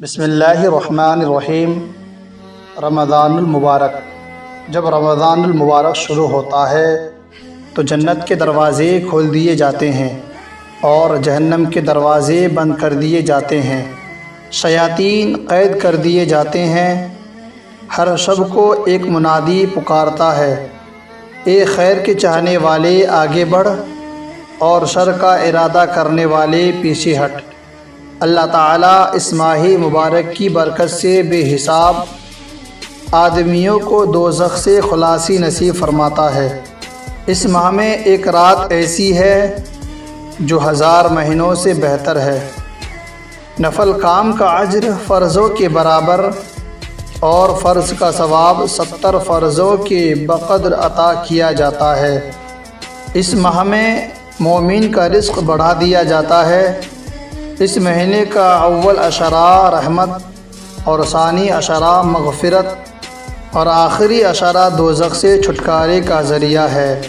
بسم اللہ الرحمن الرحیم۔ رمضان المبارک۔ جب رمضان المبارک شروع ہوتا ہے تو جنت کے دروازے کھول دیے جاتے ہیں اور جہنم کے دروازے بند کر دیے جاتے ہیں، شیاطین قید کر دیے جاتے ہیں۔ ہر شب کو ایک منادی پکارتا ہے، اے خیر کے چاہنے والے آگے بڑھ اور شر کا ارادہ کرنے والے پیچھے ہٹ۔ اللہ تعالیٰ اس ماہ مبارک کی برکت سے بے حساب آدمیوں کو دوزخ سے خلاصی نصیب فرماتا ہے۔ اس ماہ میں ایک رات ایسی ہے جو 1000 مہینوں سے بہتر ہے۔ نفل کام کا اجر فرضوں کے برابر اور فرض کا ثواب 70 فرضوں کے بقدر عطا کیا جاتا ہے۔ اس ماہ میں مومن کا رزق بڑھا دیا جاتا ہے۔ اس مہینے کا اول عشرہ رحمت اور ثانی عشرہ مغفرت اور آخری عشرہ دوزخ سے چھٹکارے کا ذریعہ ہے۔